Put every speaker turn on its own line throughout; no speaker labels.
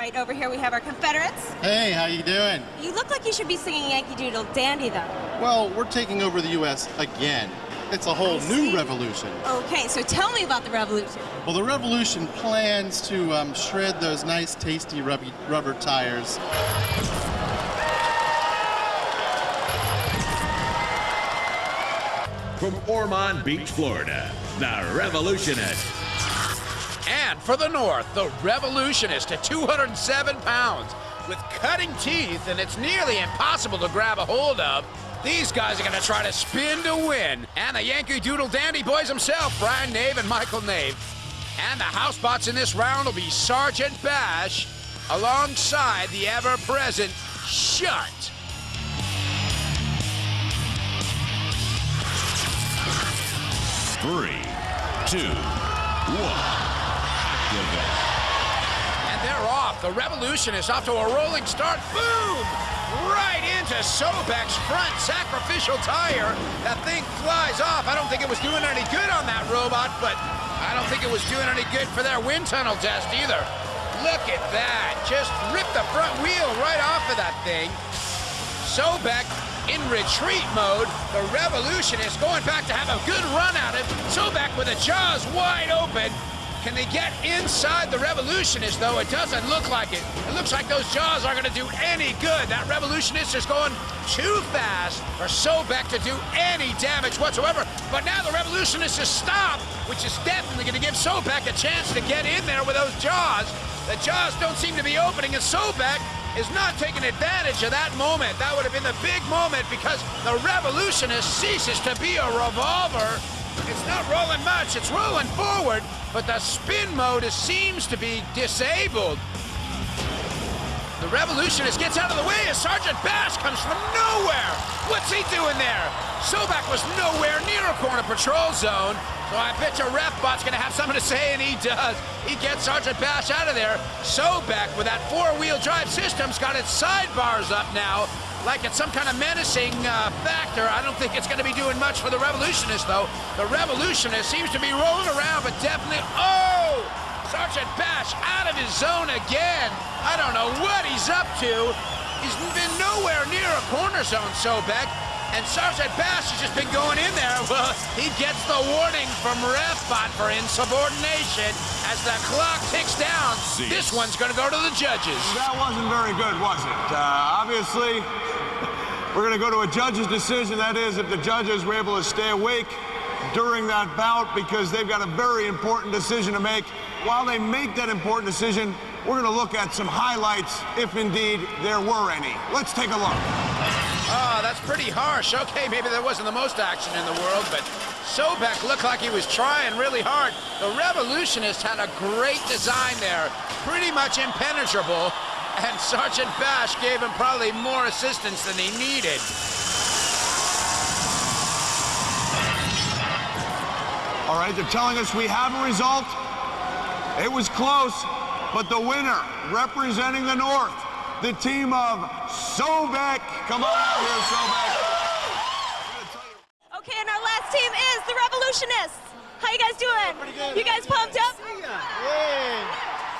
Right over here we have our Confederates.
Hey, how you doing?
You look like you should be singing Yankee Doodle Dandy, though.
Well, we're taking over the U.S. again. It's a whole new revolution.
Okay, so tell me about the revolution.
Well, the revolution plans to shred those nice, tasty rubber tires.
From Ormond Beach, Florida, the Revolutionist.
And for the North, the Revolutionist at 207 pounds. With cutting teeth, and it's nearly impossible to grab a hold of, these guys are going to try to spin to win. And the Yankee Doodle Dandy boys himself, Brian Nave and Michael Nave. And the housebots in this round will be Sergeant Bash alongside the ever-present Shut.
Three, two, one, activate.
And they're off. The Revolutionist off to a rolling start. Boom! Right into Sobek's front sacrificial tire. That thing flies off. I don't think it was doing any good on that robot, but I don't think it was doing any good for their wind tunnel test either. Look at that. Just ripped the front wheel right off of that thing. Sobek in retreat mode. The Revolutionist going back to have a good run at it. Sobek with the jaws wide open. Can they get inside the Revolutionist, though? It doesn't look like it. It looks like those jaws aren't going to do any good. That Revolutionist is going too fast for Sobek to do any damage whatsoever. But now the Revolutionist is stopped, which is definitely going to give Sobek a chance to get in there with those jaws. The jaws don't seem to be opening, and Sobek is not taking advantage of that moment. That would have been the big moment because the Revolutionist ceases to be a revolver. It's not rolling much, it's rolling forward, but the spin mode seems to be disabled. The Revolutionist gets out of the way as Sergeant Bash comes from nowhere. What's he doing there? Sobek was nowhere near a corner patrol zone, so I bet your Refbot's gonna have something to say, and he does. He gets Sergeant Bash out of there. Sobek, with that four-wheel drive system's got its sidebars up now, like it's some kind of menacing factor. I don't think it's going to be doing much for the Revolutionist, though. The Revolutionist seems to be rolling around, but definitely... Oh! Sergeant Bash out of his zone again. I don't know what he's up to. He's been nowhere near a corner zone, Sobek. And Sergeant Bash has just been going in there. Well, he gets the warning from Refbot for insubordination as the clock ticks down. This one's going to go to the judges.
That wasn't very good, was it? Obviously, we're going to go to a judge's decision. That is, if the judges were able to stay awake during that bout, because they've got a very important decision to make. While they make that important decision, we're going to look at some highlights, if indeed there were any. Let's take a look.
Oh, that's pretty harsh. Okay, maybe there wasn't the most action in the world, but Sobek looked like he was trying really hard. The Revolutionist had a great design there, pretty much impenetrable, and Sergeant Bash gave him probably more assistance than he needed.
All right, they're telling us we have a result. It was close, but the winner, representing the North, the team of Sobek. Come on out here, Sobek.
Okay, and our last team is the Revolutionists. How you guys doing?
Pretty good.
You guys pumped up?
Yay!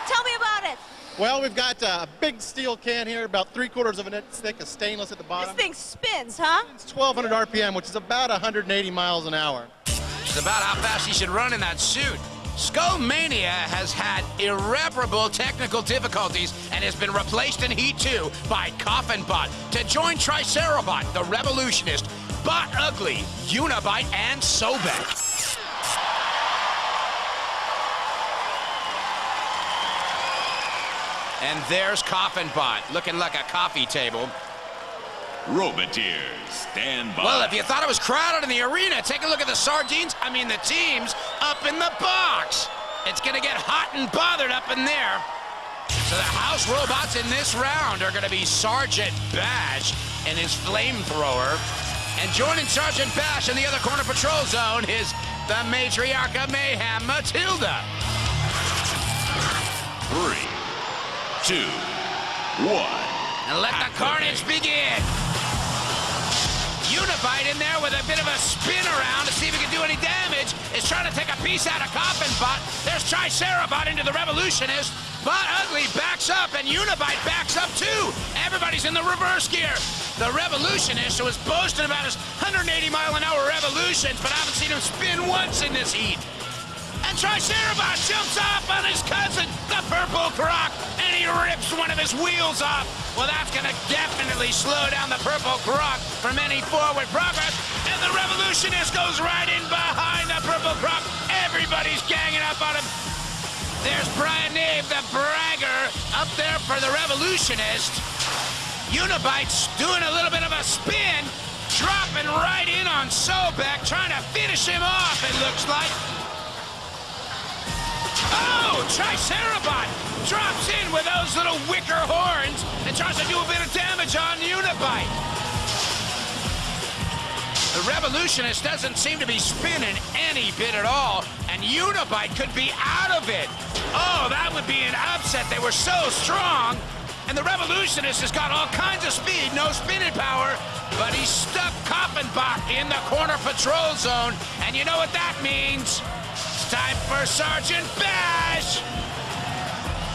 Tell me about it.
Well, we've got a big steel can here, about 3/4 of an inch thick, of stainless at the
This
bottom.
thing spins, huh?
It's 1,200 RPM, which is about 180 miles an hour.
It's about how fast he should run in that suit. Skullmania has had irreparable technical difficulties and has been replaced in Heat 2 by Coffin-Bot to join Tricerabot, the Revolutionist, Bot Ugly, Unibite, and Sobek. And there's Coffin-Bot, looking like a coffee table.
Roboteers, stand by.
Well, if you thought it was crowded in the arena, take a look at the the teams up in the box. It's gonna get hot and bothered up in there. So the house robots in this round are gonna be Sergeant Bash and his flamethrower. And joining Sergeant Bash in the other corner patrol zone is the matriarch of mayhem, Matilda.
3, 2, 1.
And let the carnage begin. Unibite in there with a bit of a spin around to see if he can do any damage. Is trying to take a piece out of Coffin-Bot. There's Tricerabot into the Revolutionist. But Ugly backs up, and Unibite backs up too. Everybody's in the reverse gear. The Revolutionist was boasting about his 180-mile-an-hour revolutions, but I haven't seen him spin once in this heat. And Tricerabot jumps off on his cousin, the Purple Croc, and he rips one of his wheels off. Well, that's gonna definitely slow down the Purple Croc from any forward progress. And the Revolutionist goes right in behind the Purple Croc. Everybody's ganging up on him. There's Brian Nave, the bragger, up there for the Revolutionist. Unibite's doing a little bit of a spin, dropping right in on Sobek, trying to finish him off, it looks like. Oh, Tricerabot drops in with those little wicker horns and tries to do a bit of damage on Unibite. The Revolutionist doesn't seem to be spinning any bit at all, and Unibite could be out of it. Oh, that would be an upset. They were so strong, and the Revolutionist has got all kinds of speed, no spinning power, but he's stuck Coffin-Bot in the corner patrol zone, and you know what that means? It's time for Sergeant Bash!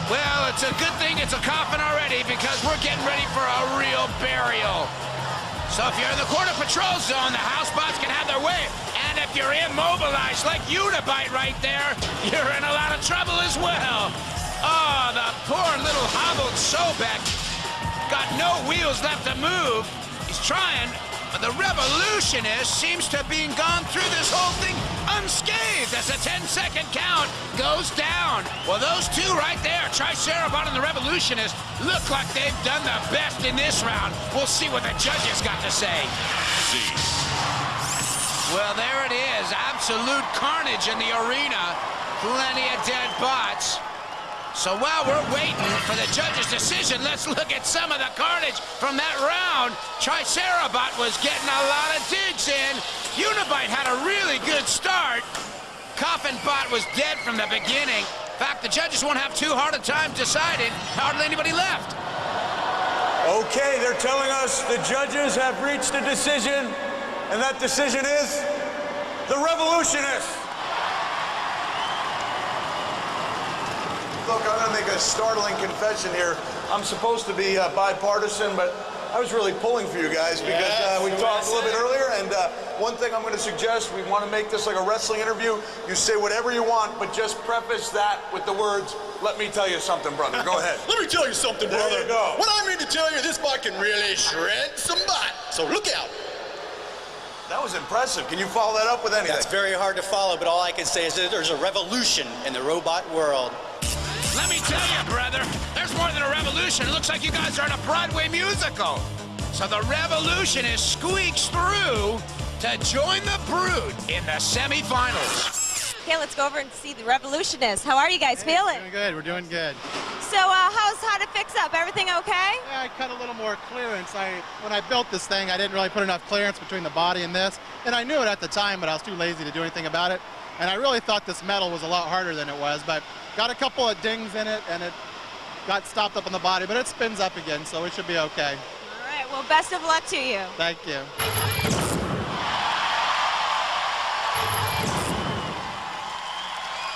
Well, it's a good thing it's a coffin already, because we're getting ready for a real burial. So if you're in the corner patrol zone, the housebots can have their way. And if you're immobilized like Unibite right there, you're in a lot of trouble as well. Oh, the poor little hobbled Sobek got no wheels left to move. He's trying, but the Revolutionist seems to have been gone through this whole thing unscathed as a 10-second count goes down. Well, those two right there, Tricerabot and the Revolutionist, look like they've done the best in this round. We'll see what the judges got to say. Well, there it is. Absolute carnage in the arena. Plenty of dead bots. So while we're waiting for the judge's decision, let's look at some of the carnage from that round. Tricerabot was getting a lot of digs in. Unibite had a really good start. Coffin-Bot was dead from the beginning. In fact, the judges won't have too hard a time deciding. Hardly anybody left.
Okay, they're telling us the judges have reached a decision, and that decision is the Revolutionist. Look, I'm gonna make a startling confession here. I'm supposed to be bipartisan, but I was really pulling for you guys because we talked a little bit earlier, and one thing I'm gonna suggest, we wanna make this like a wrestling interview. You say whatever you want, but just preface that with the words, "Let me tell you something, brother." Go ahead.
Let me tell you something, brother.
There you go.
What I mean to tell you, this bot can really shred some bot. So look out.
That was impressive. Can you follow that up with anything?
That's very hard to follow, but all I can say is that there's a revolution in the robot world.
Let me tell you, brother, there's more than a revolution. It looks like you guys are in a Broadway musical. So the Revolutionist squeaks through to join the Brood in the semifinals.
Okay, let's go over and see the Revolutionist. How are you guys feeling?
Doing good. We're doing good.
So how'd it fix up? Everything okay?
Yeah, I cut a little more clearance. When I built this thing, I didn't really put enough clearance between the body and this. And I knew it at the time, but I was too lazy to do anything about it. And I really thought this metal was a lot harder than it was, but got a couple of dings in it, and it got stopped up on the body, but it spins up again, so it should be okay.
All right, well, best of luck to you.
Thank you.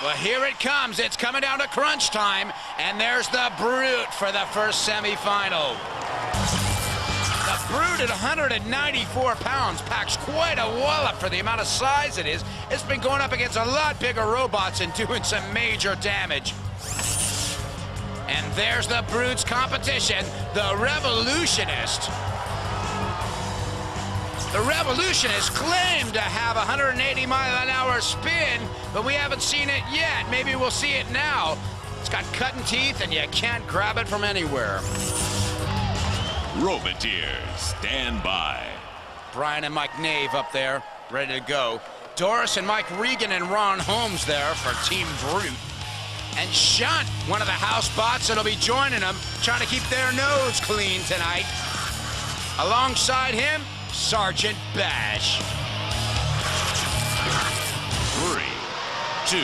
Well, here it comes. It's coming down to crunch time, and there's the Brute for the first semifinal. The Brute at 194 pounds packs quite a wallop for the amount of size it is. It's been going up against a lot bigger robots and doing some major damage. And there's the Brute's competition, the Revolutionist. The Revolutionist claimed to have a 180-mile-an-hour spin, but we haven't seen it yet. Maybe we'll see it now. It's got cutting teeth, and you can't grab it from anywhere.
Roboteers, stand by.
Brian and Mike Nave up there, ready to go. Doris and Mike Regan and Ron Holmes there for Team Brute. And Shunt, one of the house bots that'll be joining them, trying to keep their nose clean tonight. Alongside him, Sergeant Bash.
3, 2,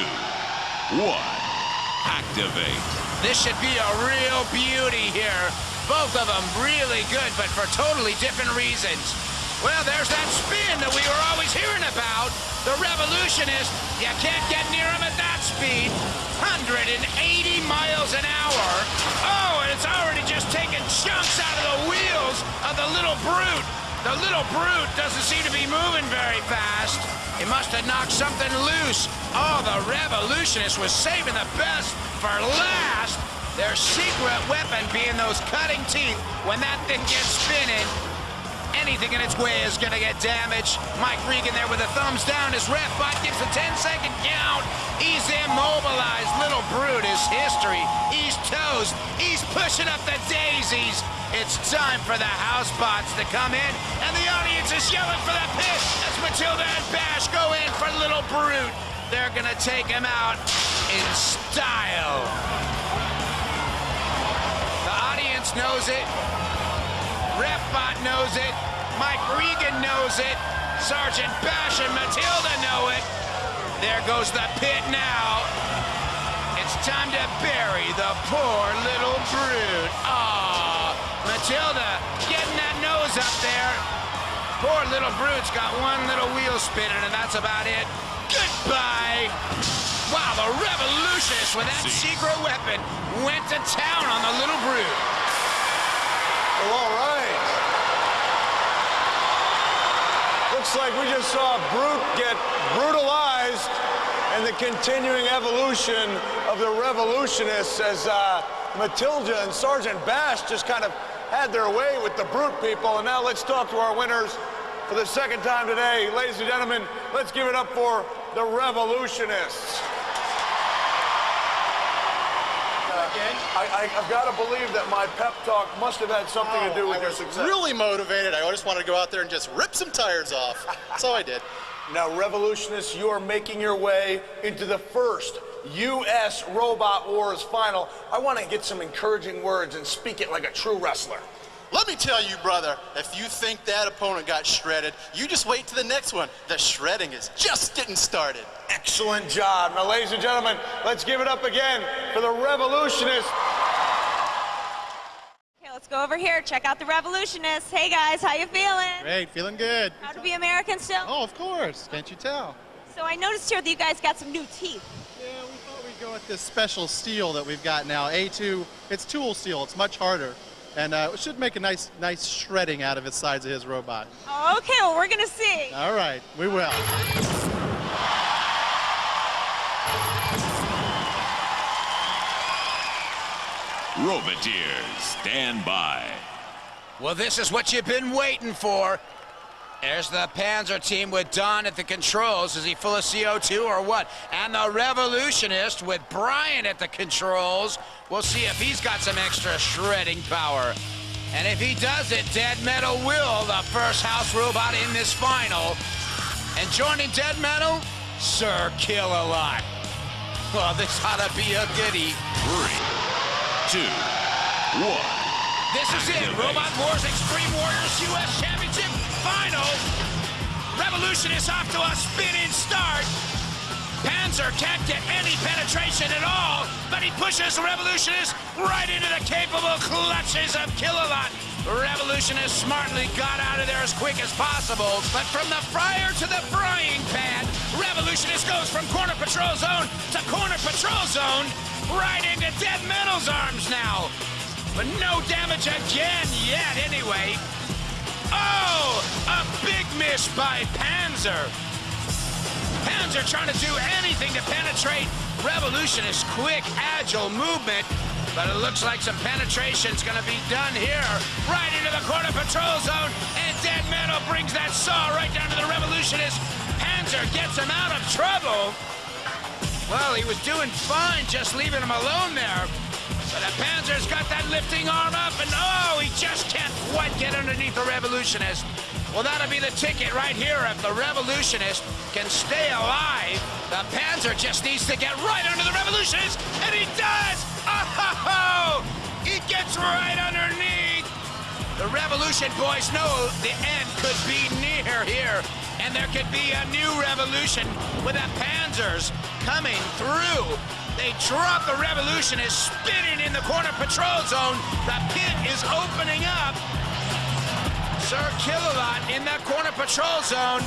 1, activate.
This should be a real beauty here. Both of them really good, but for totally different reasons. Well, there's that spin that we were always hearing about. The Revolutionist, you can't get near him at that speed. 180 miles an hour. the little brute. The little brute doesn't seem to be moving very fast. He must have knocked something loose. Oh, the Revolutionist was saving the best for last. Their secret weapon being those cutting teeth. When that thing gets spinning, anything in its way is gonna get damaged. Mike Regan there with a thumbs down. His ref bot gives a 10-second count. He's immobilized. Little brute is history. He's toast. He's pushing up the daisies. It's time for the house bots to come in, and the audience is yelling for the pit as Matilda and Bash go in for Little Brute. They're gonna take him out in style. The audience knows it. Refbot knows it. Mike Regan knows it. Sergeant Bash and Matilda know it. There goes the pit now. It's time to bury the poor Little Brute. Aw, Matilda getting that nose up there. Poor Little Brute's got one little wheel spinning, and that's about it. Goodbye. Wow, the Revolutionist with that secret weapon went to town on the Little Brute.
Well, all right. Looks like we just saw Brute get brutalized and the continuing evolution of the Revolutionists as Matilda and Sergeant Bash just kind of had their way with the Brute people. And now let's talk to our winners for the second time today. Ladies and gentlemen, let's give it up for the Revolutionists. I've got to believe that my pep talk must have had something to do with your success.
Really motivated. I just wanted to go out there and just rip some tires off. So I did.
Now, Revolutionists, you are making your way into the first U.S. Robot Wars final. I want to get some encouraging words and speak it like a true wrestler.
Let me tell you, brother, if you think that opponent got shredded, you just wait to the next one. The shredding is just getting started.
Excellent job. Now, ladies and gentlemen, let's give it up again for the Revolutionists.
Okay, let's go over here. Check out the Revolutionists. Hey, guys, how you feeling?
Great, feeling good.
Proud to be American still?
Oh, of course. Can't you tell?
So I noticed here that you guys got some new teeth.
Yeah, we thought we'd go with this special steel that we've got now. A2, it's tool steel. It's much harder. And it should make a nice shredding out of the sides of his robot.
Okay, well, we're going to see.
All right, we will.
Roboteers, stand by.
Well, this is what you've been waiting for. There's the Panzer team with Don at the controls. Is he full of CO2 or what? And the Revolutionist with Brian at the controls. We'll see if he's got some extra shredding power. And if he does it, Dead Metal will, the first house robot in this final. And joining Dead Metal, Sir Kill-A-Lot. Well, this ought to be a goodie.
3, 2, 1.
This is it, Robot Wars Extreme Warriors U.S. Championship Final. Revolutionist off to a spinning start. Panzer can't get any penetration at all, but he pushes the Revolutionist right into the capable clutches of Kill-A-Lot. Revolutionist smartly got out of there as quick as possible, but from the fryer to the frying pan, Revolutionist goes from corner patrol zone to corner patrol zone, right into Dead Metal's arms now. But no damage again yet, anyway. Oh, a big miss by Panzer. Panzer trying to do anything to penetrate Revolutionist's quick, agile movement. But it looks like some penetration's gonna be done here. Right into the corner patrol zone. And Dead Metal brings that saw right down to the Revolutionist. Panzer gets him out of trouble. Well, he was doing fine just leaving him alone there. But the Panzer's got that lifting arm up, and oh, he just can't quite get underneath the Revolutionist. Well, that'll be the ticket right here. If the Revolutionist can stay alive, the Panzer just needs to get right under the Revolutionist, and he does! Oh, he gets right underneath. The Revolution boys know the end could be near here, and there could be a new revolution with the Panzers coming through. They drop the Revolutionist, spinning in the corner patrol zone. The pit is opening up. Sir Kill-A-Lot in that corner patrol zone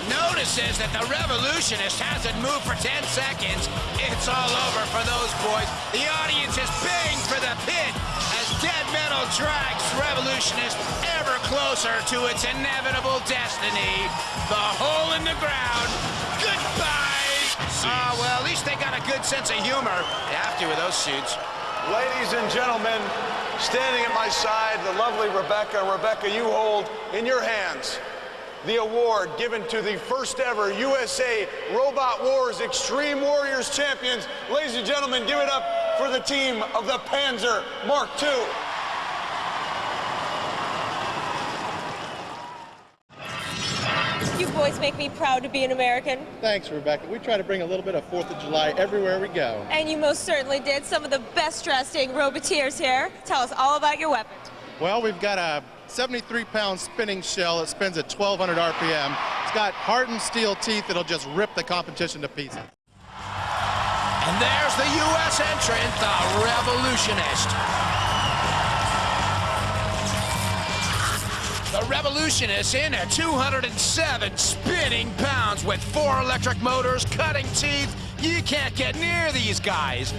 notices that the Revolutionist hasn't moved for 10 seconds. It's all over for those boys. The audience is paying for the pit as dead metal drags Revolutionist ever closer to its inevitable destiny. The hole in the ground. Goodbye. Well, at least they got a good sense of humor. They have to with those suits.
Ladies and gentlemen, standing at my side, the lovely Rebecca. Rebecca, you hold in your hands the award given to the first ever USA Robot Wars Extreme Warriors champions. Ladies and gentlemen, give it up for the team of the Panzer Mk.
You boys make me proud to be an American.
Thanks, Rebecca. We try to bring a little bit of 4th of July everywhere we go.
And you most certainly did. Some of the best dressing Roboteers here. Tell us all about your weapon.
Well, we've got a 73-pound spinning shell that spins at 1,200 RPM. It's got hardened steel teeth that'll just rip the competition to pieces.
And there's the U.S. entrant, the Revolutionist. The Revolutionist in at 207 spinning pounds with 4 electric motors, cutting teeth. You can't get near these guys.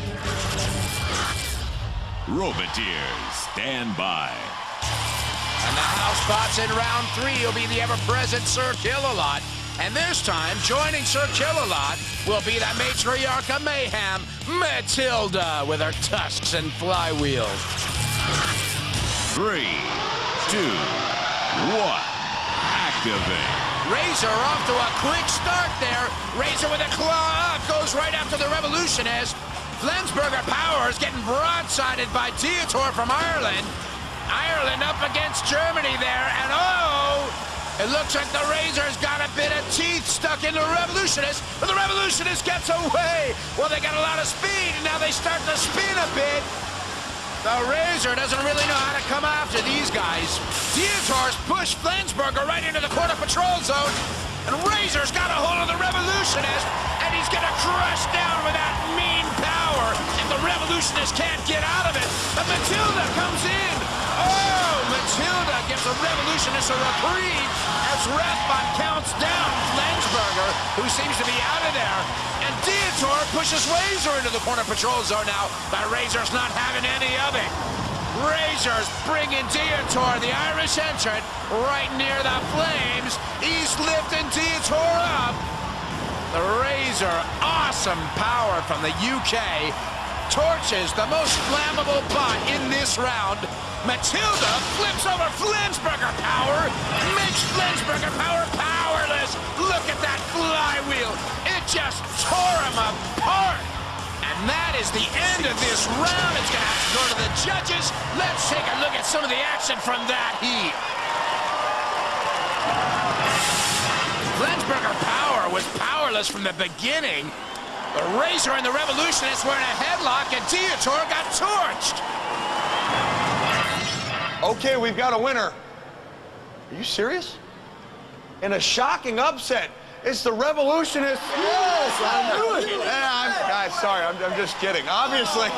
Roboteers, stand by.
And the house bots in round 3 will be the ever-present Sir Kill-A-Lot. And this time, joining Sir Kill-A-Lot will be the matriarch of mayhem, Matilda, with her tusks and flywheels.
3, 2, 1, activate.
Razer off to a quick start there. Razer with a claw up goes right after the Revolutionist. Flensburger power is getting broadsided by Diotoir from Ireland. Ireland up against Germany there, and it looks like the Razor's got a bit of teeth stuck in the Revolutionist, but the Revolutionist gets away. Well, they got a lot of speed, and now they start to spin a bit. The Razer doesn't really know how to come after these guys. Diotoir's pushed Flensburger right into the corner patrol zone, and Razer's got a hold of the Revolutionist, and he's gonna crush down with that mean power, and the Revolutionist can't get out of it. But Matilda comes in. Oh, Matilda gives the Revolutionist a reprieve as Rathbot counts down Flensburger, who seems to be out of there. And Diotoir pushes Razer into the corner patrol zone now, but Razer's not having any of it. Razer's bringing Diotoir, the Irish entrant, right near the flames. He's lifting Diotoir up. The Razer, awesome power from the UK, torches the most flammable bot in this round. Matilda flips over Flensburger power, makes Flensburger power powerless. Look at that flywheel. It just tore him apart. And that is the end of this round. It's going to have to go to the judges. Let's take a look at some of the action from that heat. Flensburger power was powerless from the beginning. The Razer and the Revolutionists were in a headlock, and Diotoir got torched.
Okay, we've got a winner. Are you serious? In a shocking upset, it's the Revolutionists. Yes, I knew it. Guys, sorry, I'm just kidding. Obviously,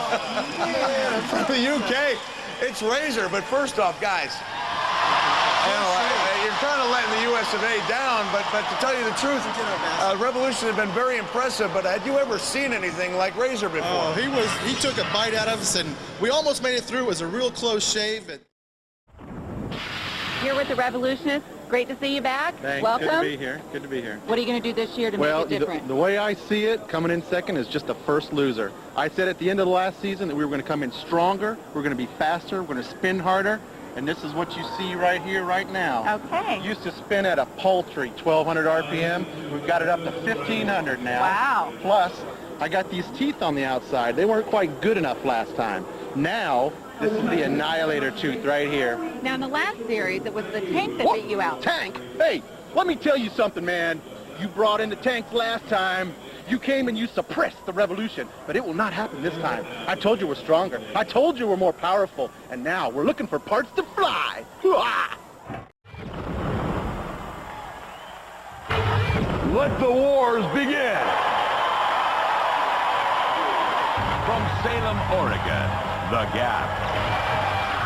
from the UK, it's Razer. But first off, guys, you're kind of letting the US of A down, but to tell you the truth, Revolution has been very impressive, but had you ever seen anything like Razer before?
Oh, he took a bite out of us, and we almost made it through. It was a real close shave.
Here with the Revolutionists. Great to see you back.
Thanks.
Welcome.
Good to be here. Good to be here.
What are you going to do this year to make it different?
The way I see it, coming in second is just the first loser. I said at the end of the last season that we were going to come in stronger, we're going to be faster, we're going to spin harder, and this is what you see right here, right now.
Okay.
Used to spin at a paltry 1,200 RPM. We've got it up to 1,500 now.
Wow.
Plus, I got these teeth on the outside. They weren't quite good enough last time. Now, this is the Annihilator tooth right here.
Now, in the last series, it was the tank that beat you out.
Tank? Hey, let me tell you something, man. You brought in the tanks last time. You came and you suppressed the Revolution, but it will not happen this time. I told you we're stronger. I told you we're more powerful, and now we're looking for parts to fly.
Let the wars begin.
From Salem, Oregon, The Gap.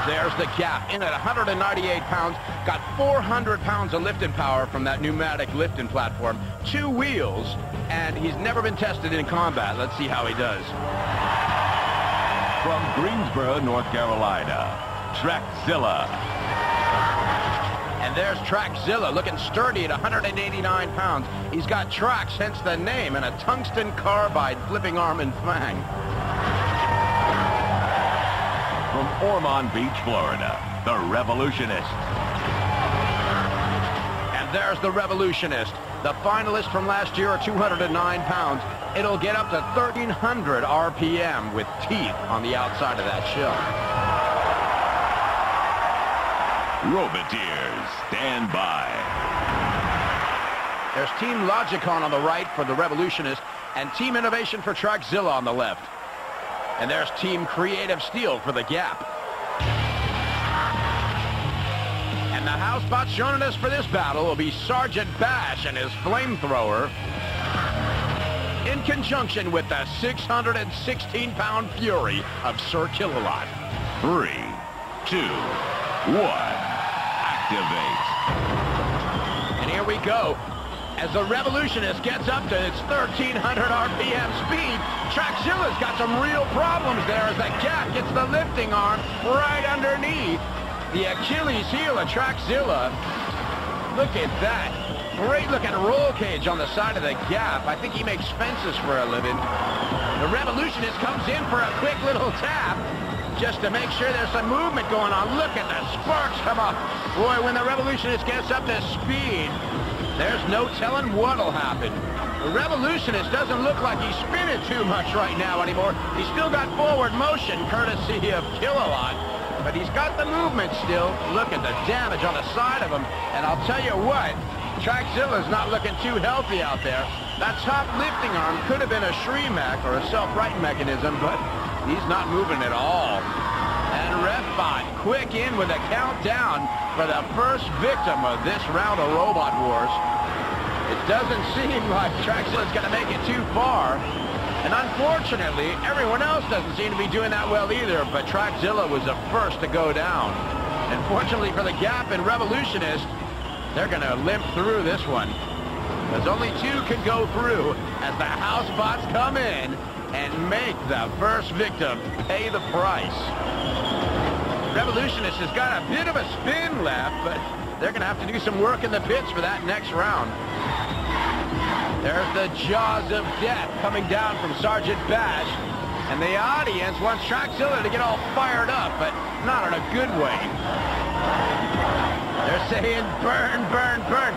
There's the Gap, in at 198 pounds, got 400 pounds of lifting power from that pneumatic lifting platform, 2 wheels, and he's never been tested in combat. Let's see how he does.
From Greensboro, North Carolina, Trackzilla.
And there's Trackzilla, looking sturdy at 189 pounds. He's got tracks, hence the name, and a tungsten carbide flipping arm and fang.
From Ormond Beach, Florida, the Revolutionist.
And there's the Revolutionist, the finalist from last year at 209 pounds. It'll get up to 1,300 RPM with teeth on the outside of that shell.
Roboteers, stand by.
There's Team Logicon on the right for the Revolutionist and Team Innovation for Trackzilla on the left. And there's Team Creative Steel for the Gap. And the house bot joining us for this battle will be Sergeant Bash and his flamethrower in conjunction with the 616-pound fury of Sir Kill-A-Lot.
3, 2, 1. Activate.
And here we go. As the Revolutionist gets up to its 1,300 RPM speed, Trackzilla's got some real problems there as the Gap gets the lifting arm right underneath the Achilles heel of Trackzilla. Look at that. Great looking roll cage on the side of the Gap. I think he makes fences for a living. The Revolutionist comes in for a quick little tap just to make sure there's some movement going on. Look at the sparks come up. Boy, when the Revolutionist gets up to speed, there's no telling what'll happen. The Revolutionist doesn't look like he's spinning too much right now anymore. He's still got forward motion, courtesy of Kill-A-Lot, but he's got the movement still. Look at the damage on the side of him, and I'll tell you what, Trackzilla's not looking too healthy out there. That top lifting arm could have been a Shreemac or a self-righting mechanism, but he's not moving at all. And RefBot quick in with a countdown for the first victim of this round of Robot Wars. It doesn't seem like Trackzilla's going to make it too far. And unfortunately, everyone else doesn't seem to be doing that well either, but Trackzilla was the first to go down. And fortunately for the Gap and Revolutionist, they're going to limp through this one. Because only two can go through as the house bots come in and make the first victim pay the price. Revolutionist has got a bit of a spin left, but they're going to have to do some work in the pits for that next round. There's the jaws of death coming down from Sergeant Bash, and the audience wants Trackzilla to get all fired up, but not in a good way. They're saying, burn, burn, burn.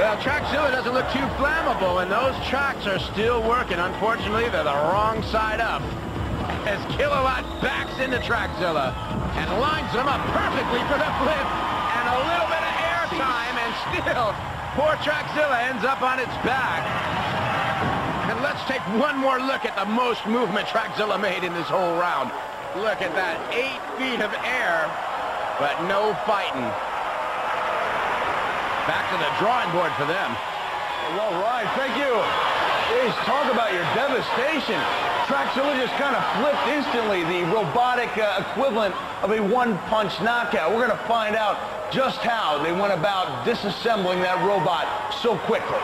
Well, Trackzilla doesn't look too flammable, and those tracks are still working. Unfortunately, they're the wrong side up. As Kill-A-Lot backs into Trackzilla and lines them up perfectly for the flip, and a little bit of air time, and still, poor Trackzilla ends up on its back. And let's take one more look at the most movement Trackzilla made in this whole round. Look at that, 8 feet of air, but no fighting. Back to the drawing board for them.
All right, thank you. Jeez, talk about your devastation. Trackzilla just kind of flipped instantly, the robotic equivalent of a one-punch knockout. We're going to find out just how they went about disassembling that robot so quickly.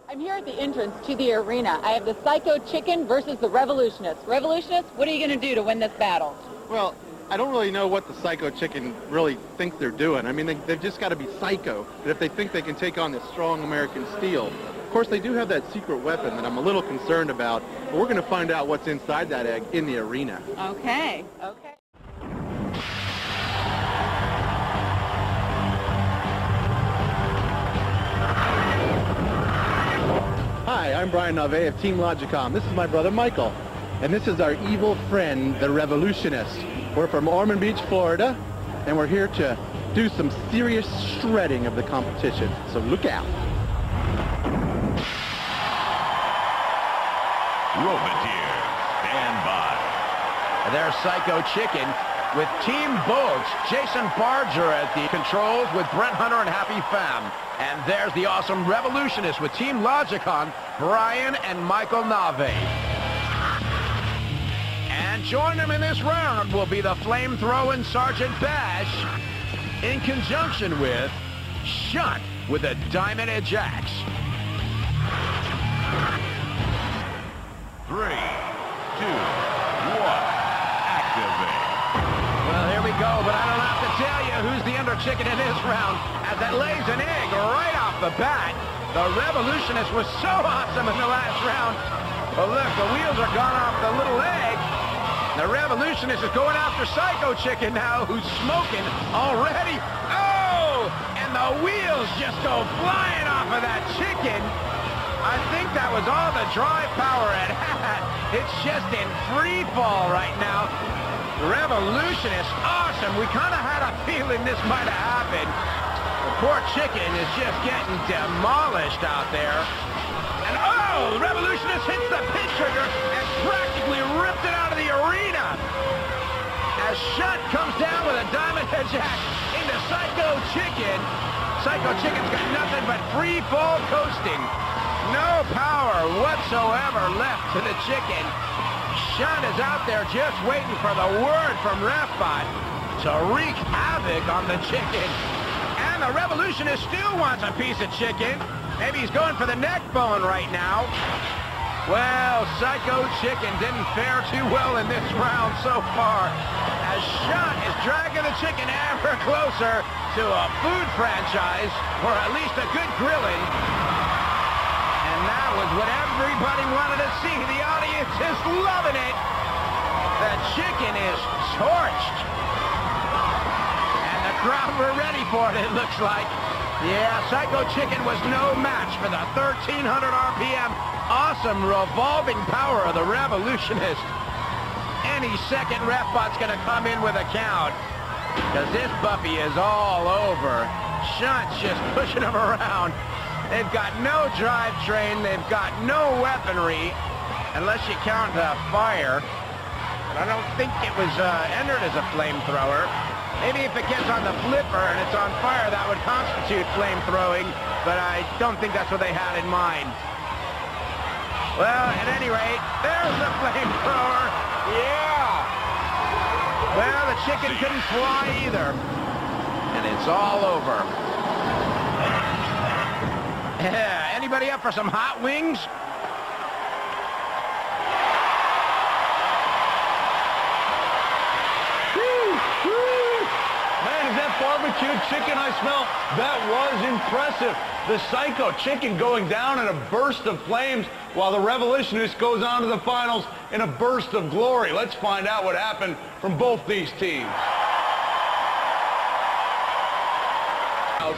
I'm here at the entrance to the arena. I have the Psycho Chicken versus the Revolutionist. Revolutionist, what are you going to do to win this battle?
Well, I don't really know what the Psycho Chicken really thinks they're doing. I mean, they've just got to be psycho. But if they think they can take on this strong American steel, of course, they do have that secret weapon that I'm a little concerned about. But we're going to find out what's inside that egg in the arena.
Okay. Okay.
Hi, I'm Brian Nave of Team Logicom. This is my brother Michael. And this is our evil friend, the Revolutionist. We're from Ormond Beach, Florida, and we're here to do some serious shredding of the competition. So look out.
Roboteer, stand by.
There's Psycho Chicken with Team Bolts, Jason Barger at the controls with Brent Hunter and Happy Fam. And there's the awesome Revolutionist with Team Logicon, Brian and Michael Nave. And joining them in this round will be the flame-throwing Sergeant Bash in conjunction with Shunt with a Diamond Edge Axe. Chicken in this round as it lays an egg right off the bat. The Revolutionist was so awesome in the last round. But look, the wheels are gone off the little egg. The Revolutionist is going after Psycho Chicken now, who's smoking already. Oh! And the wheels just go flying off of that chicken. I think that was all the drive power it had. It's just in free fall right now. The Revolutionist, awesome. We kind of had a feeling this might have happened. The poor chicken is just getting demolished out there. And oh, the Revolutionist hits the pit trigger and practically ripped it out of the arena. As Shunt comes down with a diamond head jack into Psycho Chicken. Psycho Chicken's got nothing but free fall coasting. No power whatsoever left to the chicken. Shunt is out there just waiting for the word from RefBot to wreak havoc on the chicken. And the Revolutionist still wants a piece of chicken. Maybe he's going for the neck bone right now. Well, Psycho Chicken didn't fare too well in this round so far, as Shunt is dragging the chicken ever closer to a food franchise, or at least a good grilling. And that was what everybody wanted to see. The audience is loving it. The chicken is torched. And the crowd were ready for it, it looks like. Yeah, Psycho Chicken was no match for the 1,300 RPM awesome revolving power of the Revolutionist. Any second, RefBot's going to come in with a count, because this puppy is all over. Shunt's just pushing him around. They've got no drivetrain. They've got no weaponry, unless you count fire. But I don't think it was entered as a flamethrower. Maybe if it gets on the flipper and it's on fire, that would constitute flamethrowing, but I don't think that's what they had in mind. Well, at any rate, there's the flamethrower. Yeah! Well, the chicken couldn't fly either. And it's all over. Yeah, anybody up for some hot wings?
Barbecued chicken I smell, that was impressive. The Psycho Chicken going down in a burst of flames while the Revolutionist goes on to the finals in a burst of glory. Let's find out what happened from both these teams.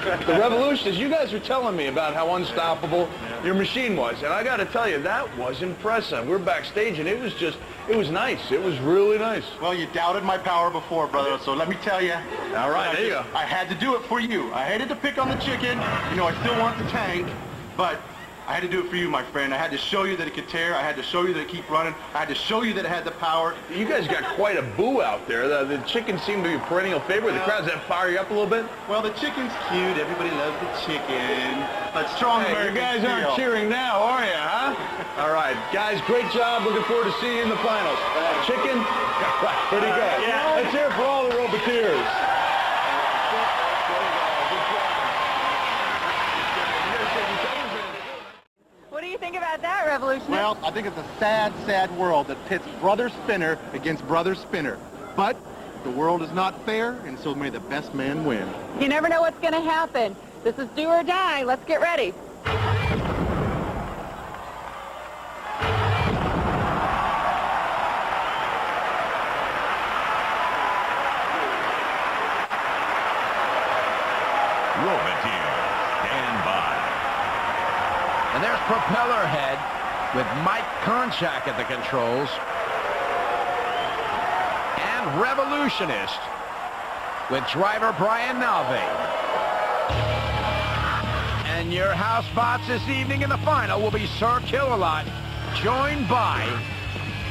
The Revolutionists, you guys were telling me about how unstoppable your machine was, and I got to tell you, that was impressive. We're backstage, and it was nice. It was really nice.
Well, you doubted my power before, brother, so let me tell you.
All right, there you go.
I had to do it for you. I hated to pick on the chicken. You know, I still want the tank, but I had to do it for you, my friend. I had to show you that it could tear. I had to show you that it keep running. I had to show you that it had the power.
You guys got quite a boo out there. The chicken seemed to be a perennial favorite. The crowds that fire you up a little bit?
Well, the chicken's cute. Everybody loves the chicken. But strong American
you guys
steel.
aren't cheering now, are you, huh? All right, guys, great job. Looking forward to seeing you in the finals. Chicken? Pretty good.
Yeah.
Let's hear it for all the Roboteers.
What do you think about that, Revolutionist?
Well, I think it's a sad, sad world that pits brother spinner against brother spinner. But the world is not fair, and so may the best man win.
You never know what's going to happen. This is do or die. Let's get ready.
And there's Propeller-Head with Mike Konchak at the controls. And Revolutionist with driver Brian Nalve. And your house spots this evening in the final will be Sir Kill-A-Lot, joined by,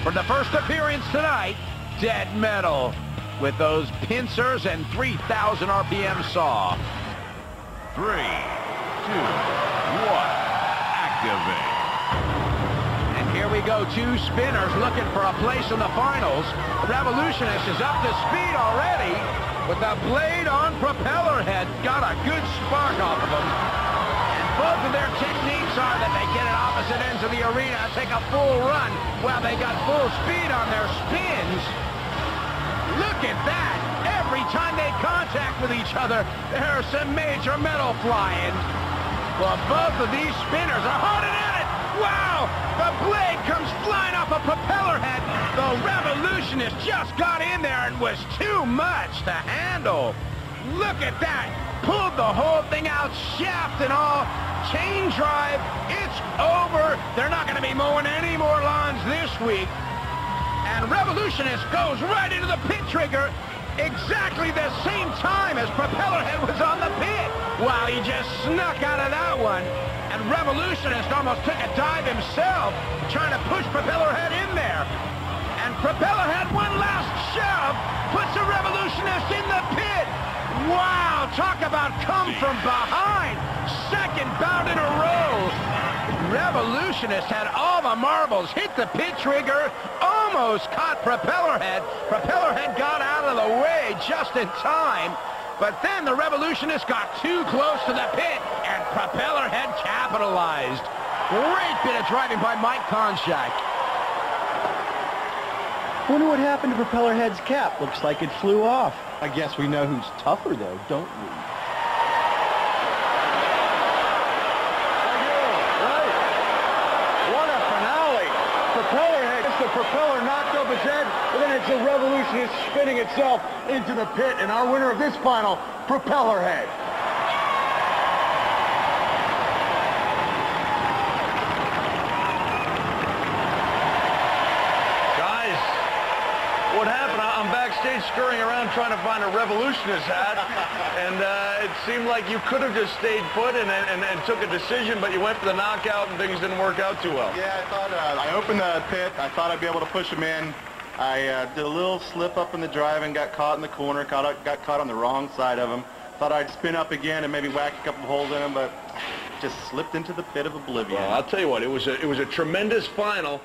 for the first appearance tonight, Dead Metal, with those pincers and 3,000 RPM saw. 3, 2, 1. Activate. And here we go, two spinners looking for a place in the finals. Revolutionist is up to speed already with the blade on Propeller-Head. Got a good spark off of them. And both of their techniques are that they get at opposite ends of the arena and take a full run while they got full speed on their spins. Look at that.
every time they contact with each other, there's some major metal flying. Well, both of these spinners are holding at it. Wow! The blade comes flying off a propeller head. The Revolutionist just got in there and was too much to handle. Look at that. Pulled the whole thing out, shaft and all. Chain drive. It's over. They're not going to be mowing any more lawns this week. And Revolutionist goes right into the pit trigger exactly the same time as Propeller-Head was on the pit. Wow, he just snuck out of that one. And Revolutionist almost took a dive himself, trying to push Propeller-Head in there. And Propeller-Head, one last shove, puts the Revolutionist in the pit. Wow, talk about come from behind. Second bout in a row. Revolutionist had all the marbles, hit the pit trigger, almost caught Propeller-Head. Propeller-Head got out of the way just in time. But then the Revolutionist got too close to the pit, and Propeller-Head capitalized. Great bit of driving by Mike Konchak.
Wonder what happened to Propeller-Head's cap. Looks like it flew off. I guess we know who's tougher, though, don't we? What a finale. Propeller-Head gets the propeller knocked off his head, and then it's the Revolutionist spinning itself into the pit. And our winner of this final, Propeller-Head. What happened? I'm backstage scurrying around trying to find a Revolutionist hat, and it seemed like you could have just stayed put and took a decision, but you went for the knockout and things didn't work out too well.
Yeah, I thought I opened the pit. I thought I'd be able to push him in. I did a little slip up in the drive and got caught in the corner, got caught on the wrong side of him. Thought I'd spin up again and maybe whack a couple of holes in him, but just slipped into the pit of oblivion.
Well, I'll tell you what, it was a tremendous final.